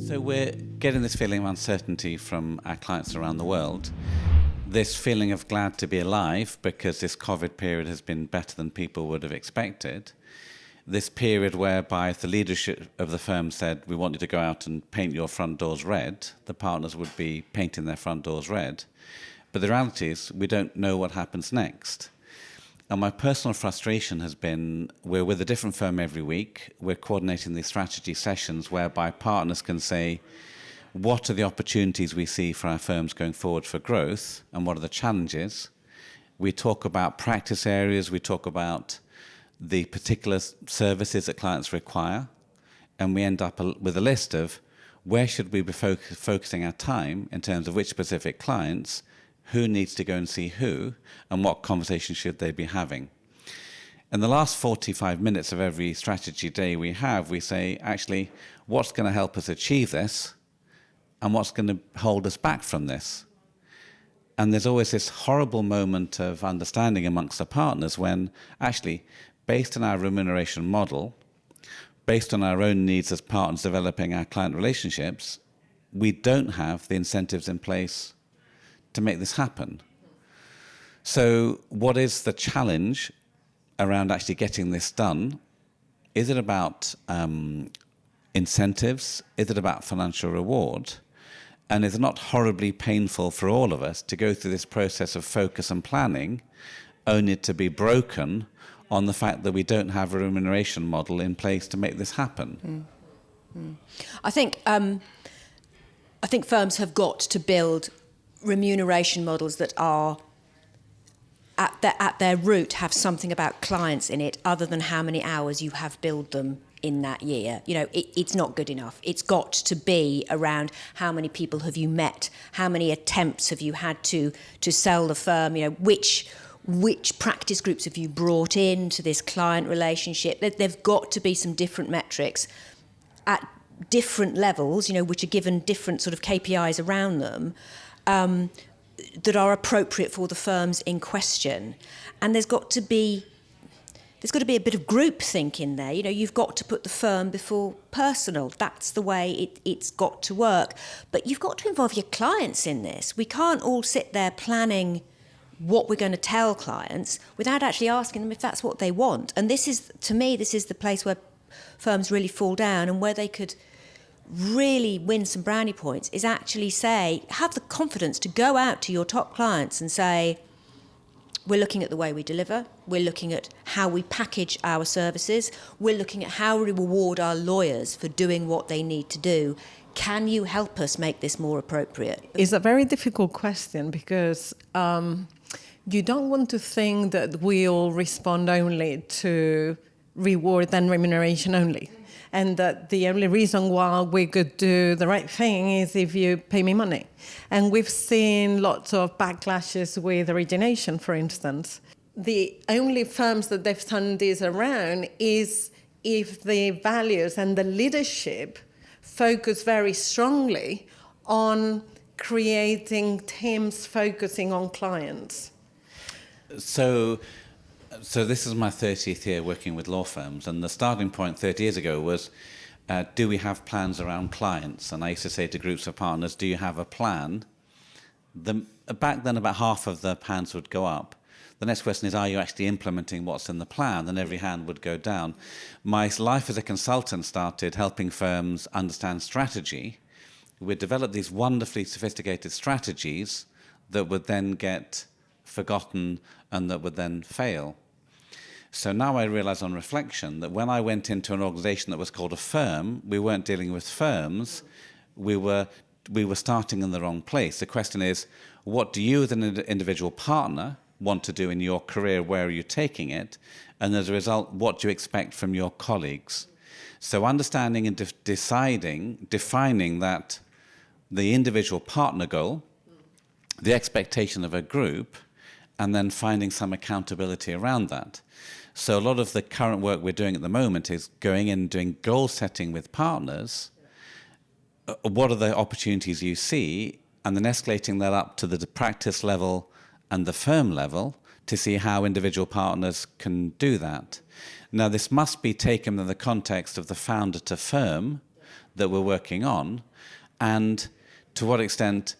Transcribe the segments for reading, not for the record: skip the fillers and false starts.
So we're getting this feeling of uncertainty from our clients around the world. This feeling of glad to be alive because this COVID period has been better than people would have expected. This period whereby if the leadership of the firm said, we want you to go out and paint your front doors red, the partners would be painting their front doors red. But the reality is we don't know what happens next. And my personal frustration has been, we're with a different firm every week. We're coordinating these strategy sessions whereby partners can say, what are the opportunities we see for our firms going forward for growth, and what are the challenges? We talk about practice areas, we talk about the particular services that clients require, and we end up with a list of where should we be focusing our time in terms of which specific clients, who needs to go and see who, and what conversations should they be having. In the last 45 minutes of every strategy day we have, we say, actually, what's going to help us achieve this, and what's going to hold us back from this? And there's always this horrible moment of understanding amongst the partners when, actually, based on our remuneration model, based on our own needs as partners developing our client relationships, we don't have the incentives in place to make this happen. So what is the challenge around actually getting this done? Is it about incentives? Is it about financial reward? And is it not horribly painful for all of us to go through this process of focus and planning only to be broken on the fact that we don't have a remuneration model in place to make this happen? I think firms have got to build remuneration models that are at their root have something about clients in it other than how many hours you have billed them in that year. You know, it's not good enough. It's got to be around how many people have you met, how many attempts have you had to sell the firm, you know, which practice groups have you brought into this client relationship. There've got to be some different metrics at different levels, you know, which are given different sort of KPIs around them, that are appropriate for the firms in question. And there's got to be a bit of groupthink in there. You know, you've got to put the firm before personal. That's the way it's got to work. But you've got to involve your clients in this. We can't all sit there planning what we're going to tell clients without actually asking them if that's what they want. And this is, to me, this is the place where firms really fall down, and where they could really win some brownie points is actually say, have the confidence to go out to your top clients and say, we're looking at the way we deliver, we're looking at how we package our services, we're looking at how we reward our lawyers for doing what they need to do. Can you help us make this more appropriate? It's a very difficult question because you don't want to think that we'll respond only to reward and remuneration only. And that the only reason why we could do the right thing is if you pay me money. And we've seen lots of backlashes with origination, for instance. The only firms that they've turned this around is if the values and the leadership focus very strongly on creating teams focusing on clients. So this is my 30th year working with law firms, and the starting point 30 years ago was, do we have plans around clients? And I used to say to groups of partners, do you have a plan? Back then, about half of the hands would go up. The next question is, are you actually implementing what's in the plan? And every hand would go down. My life as a consultant started helping firms understand strategy. We developed these wonderfully sophisticated strategies that would then get forgotten and that would then fail. So now I realize on reflection that when I went into an organization that was called a firm, we weren't dealing with firms, we were starting in the wrong place. The question is, what do you as an individual partner want to do in your career? Where are you taking it? And as a result, what do you expect from your colleagues? So understanding and defining that the individual partner goal, the expectation of a group, and then finding some accountability around that. So a lot of the current work we're doing at the moment is going in and doing goal setting with partners. What are the opportunities you see? And then escalating that up to the practice level and the firm level to see how individual partners can do that. Now, this must be taken in the context of the founder to firm that we're working on, And to what extent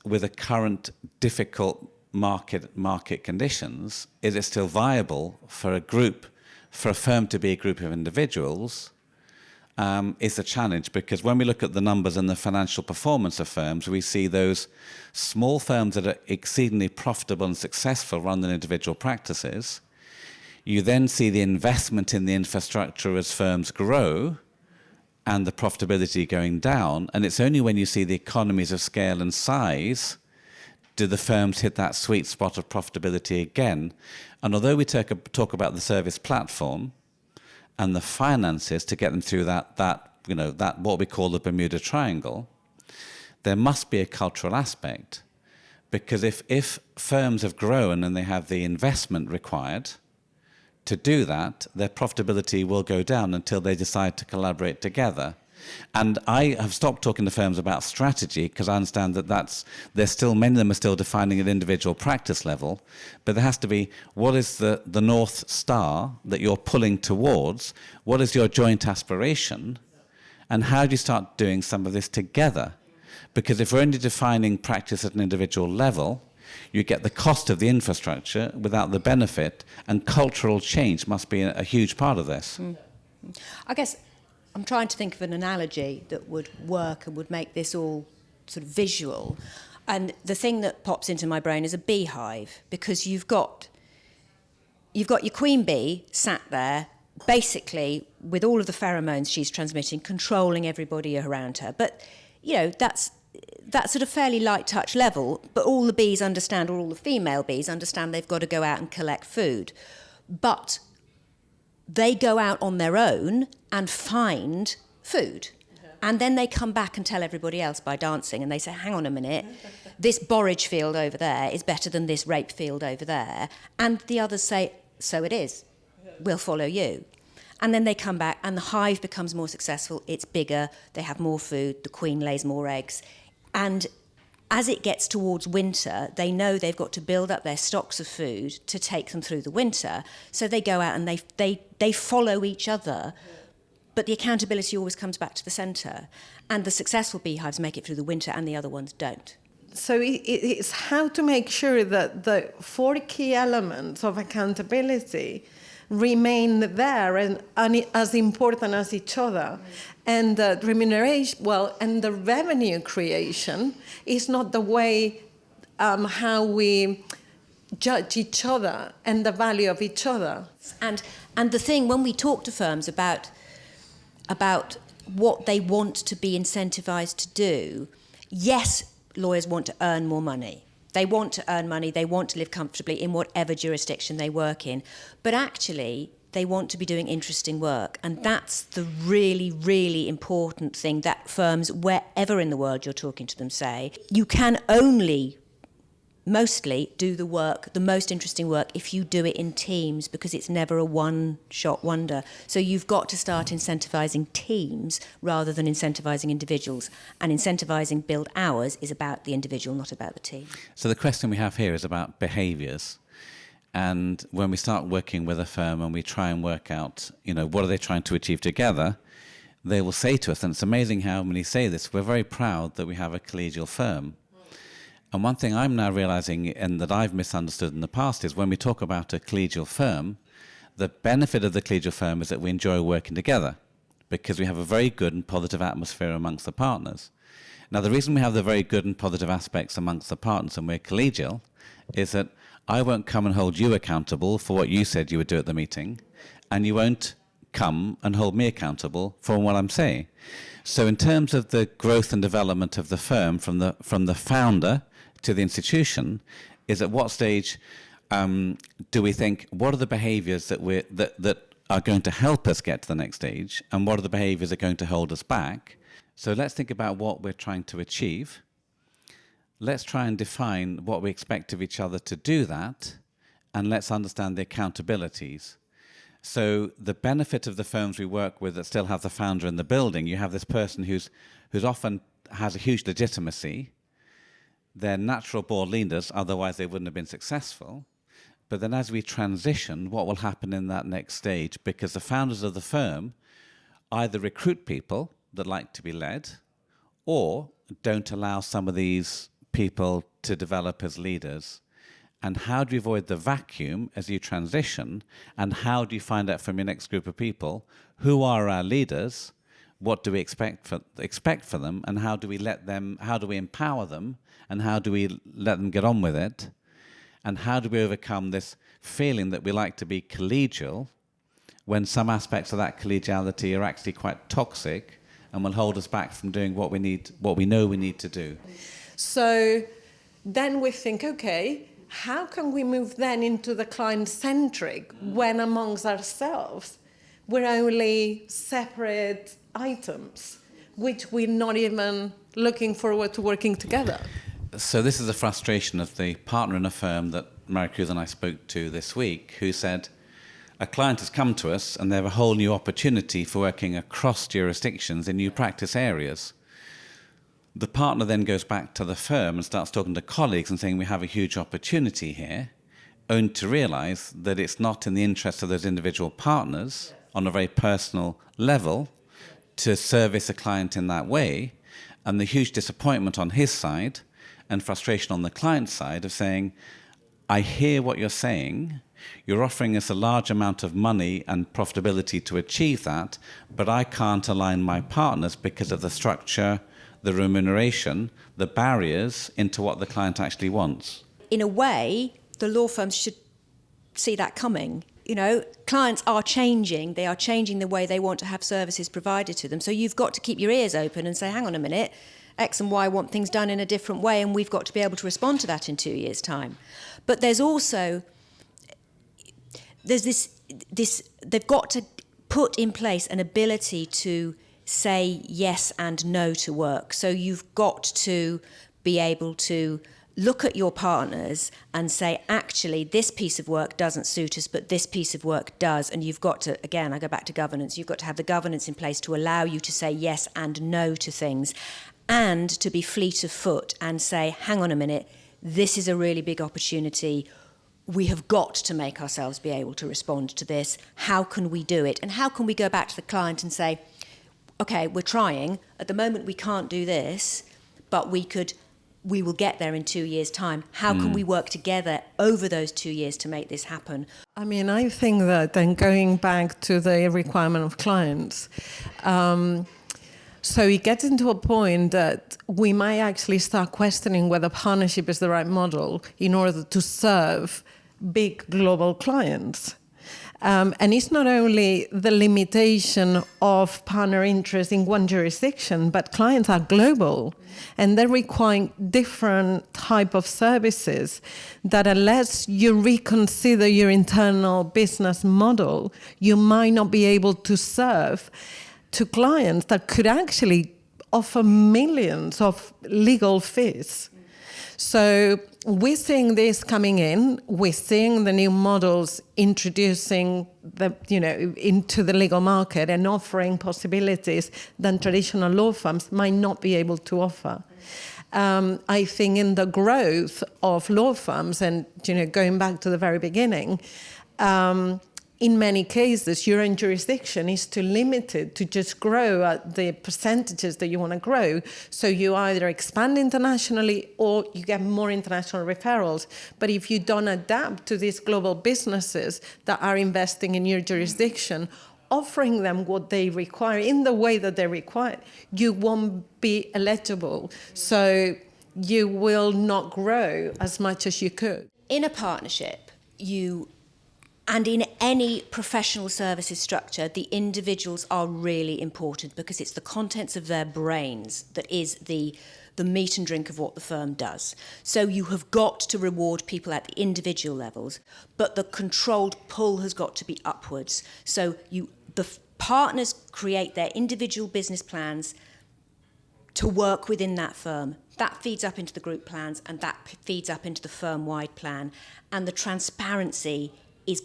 with the current difficult market conditions, is it still viable for a firm to be a group of individuals? Is a challenge, because when we look at the numbers and the financial performance of firms, we see those small firms that are exceedingly profitable and successful run their individual practices. You then see the investment in the infrastructure as firms grow and the profitability going down. And it's only when you see the economies of scale and size do the firms hit that sweet spot of profitability again. And although we talk about the service platform and the finances to get them through that what we call the Bermuda Triangle, there must be a cultural aspect. Because if firms have grown and they have the investment required to do that, their profitability will go down until they decide to collaborate together. And I have stopped talking to firms about strategy, because I understand that many of them are still defining at individual practice level, but there has to be, what is the North Star that you're pulling towards? What is your joint aspiration? And how do you start doing some of this together? Because if we're only defining practice at an individual level, you get the cost of the infrastructure without the benefit, and cultural change must be a huge part of this. I guess I'm trying to think of an analogy that would work and would make this all sort of visual. And the thing that pops into my brain is a beehive, because you've got your queen bee sat there, basically with all of the pheromones she's transmitting, controlling everybody around her. But, that's sort of fairly light touch level, but all the bees understand, or all the female bees understand, they've got to go out and collect food. But they go out on their own and find food. And then they come back and tell everybody else by dancing, and they say, hang on a minute, this borage field over there is better than this rape field over there. And the others say, so it is. We'll follow you. And then they come back, and the hive becomes more successful. It's bigger. They have more food. The queen lays more eggs. And as it gets towards winter, they know they've got to build up their stocks of food to take them through the winter. So they go out and they follow each other. But the accountability always comes back to the centre. And the successful beehives make it through the winter, and the other ones don't. So it's how to make sure that the 4 key elements of accountability remain there and as important as each other. And the remuneration, and the revenue creation is not the way how we judge each other and the value of each other. And the thing, when we talk to firms about what they want to be incentivized to do, yes, lawyers want to earn more money. They want to earn money, they want to live comfortably in whatever jurisdiction they work in. But actually, they want to be doing interesting work. And that's the really, really important thing that firms, wherever in the world you're talking to them, say. You can only mostly do the work, the most interesting work, if you do it in teams, because it's never a one-shot wonder. So you've got to start incentivizing teams rather than incentivizing individuals. And incentivizing build hours is about the individual, not about the team. So the question we have here is about behaviours. And when we start working with a firm and we try and work out, what are they trying to achieve together, they will say to us, and it's amazing how many say this, we're very proud that we have a collegial firm. And one thing I'm now realizing, and that I've misunderstood in the past, is when we talk about a collegial firm, the benefit of the collegial firm is that we enjoy working together because we have a very good and positive atmosphere amongst the partners. Now, the reason we have the very good and positive aspects amongst the partners and we're collegial is that I won't come and hold you accountable for what you said you would do at the meeting, and you won't come and hold me accountable for what I'm saying. So in terms of the growth and development of the firm from the founder to the institution, is at what stage do we think, what are the behaviours that are going to help us get to the next stage, and what are the behaviours that are going to hold us back? So let's think about what we're trying to achieve. Let's try and define what we expect of each other to do that, and let's understand the accountabilities. So the benefit of the firms we work with that still have the founder in the building, you have this person who's often has a huge legitimacy. They're natural born leaders, otherwise they wouldn't have been successful. But then as we transition, what will happen in that next stage? Because the founders of the firm either recruit people that like to be led, or don't allow some of these people to develop as leaders? And how do you avoid the vacuum as you transition? And how do you find out from your next group of people who are our leaders? What do we expect for them? And how do we empower them? And how do we let them get on with it? And how do we overcome this feeling that we like to be collegial when some aspects of that collegiality are actually quite toxic and will hold us back from doing what we know we need to do? So then we think, okay, how can we move then into the client-centric when amongst ourselves we're only separate items, which we're not even looking forward to working together? So this is a frustration of the partner in a firm that Moray Cruz and I spoke to this week, who said, a client has come to us and they have a whole new opportunity for working across jurisdictions in new practice areas. The partner then goes back to the firm and starts talking to colleagues and saying, we have a huge opportunity here, only to realise that it's not in the interest of those individual partners on a very personal level to service a client in that way, and the huge disappointment on his side and frustration on the client side of saying, I hear what you're saying, you're offering us a large amount of money and profitability to achieve that, but I can't align my partners because of the structure, the remuneration, the barriers into what the client actually wants. In a way, the law firms should see that coming. You know, clients are changing. They are changing the way they want to have services provided to them. So you've got to keep your ears open and say, hang on a minute, X and Y want things done in a different way, and we've got to be able to respond to that in 2 years' time. But there's this they've got to put in place an ability to say yes and no to work. So you've got to be able to look at your partners and say, actually, this piece of work doesn't suit us, but this piece of work does. And you've got to, again, I go back to governance, you've got to have the governance in place to allow you to say yes and no to things, and to be fleet of foot and say, hang on a minute, this is a really big opportunity. We have got to make ourselves be able to respond to this. How can we do it? And how can we go back to the client and say, okay, we're trying. At the moment, we can't do this, but we will get there in 2 years' time. How can we work together over those 2 years to make this happen? I mean, I think that then going back to the requirement of clients, so it gets into a point that we might actually start questioning whether partnership is the right model in order to serve big global clients. And it's not only the limitation of partner interest in one jurisdiction, but clients are global and they require different type of services that unless you reconsider your internal business model, you might not be able to serve to clients that could actually offer millions of legal fees. So we're seeing this coming in. We're seeing the new models introducing into the legal market and offering possibilities that traditional law firms might not be able to offer. I think in the growth of law firms, and going back to the very beginning, in many cases, your own jurisdiction is too limited to just grow at the percentages that you want to grow. So you either expand internationally or you get more international referrals. But if you don't adapt to these global businesses that are investing in your jurisdiction, offering them what they require in the way that they require, you won't be eligible. So you will not grow as much as you could. In a partnership, and in any professional services structure, the individuals are really important because it's the contents of their brains that is the meat and drink of what the firm does. So you have got to reward people at the individual levels, but the controlled pull has got to be upwards. So the partners create their individual business plans to work within that firm. That feeds up into the group plans, and that feeds up into the firm-wide plan. And the transparency is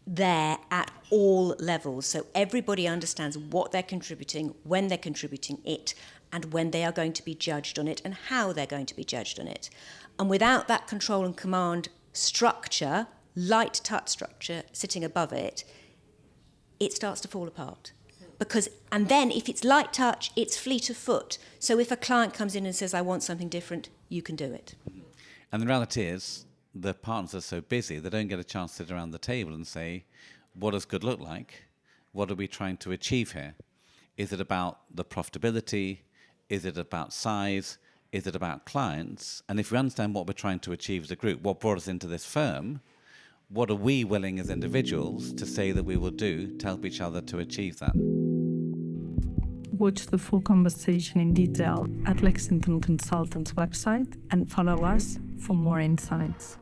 there at all levels, so everybody understands what they're contributing, when they're contributing it, and when they are going to be judged on it, and how they're going to be judged on it. And without that control and command structure, light touch structure sitting above it, it starts to fall apart. And then if it's light touch, it's fleet of foot. So if a client comes in and says, I want something different, you can do it. And the reality is, the partners are so busy, they don't get a chance to sit around the table and say, what does good look like? What are we trying to achieve here? Is it about the profitability? Is it about size? Is it about clients? And if we understand what we're trying to achieve as a group, what brought us into this firm, what are we willing as individuals to say that we will do to help each other to achieve that? Watch the full conversation in detail at Lexington Consultants website and follow us for more insights.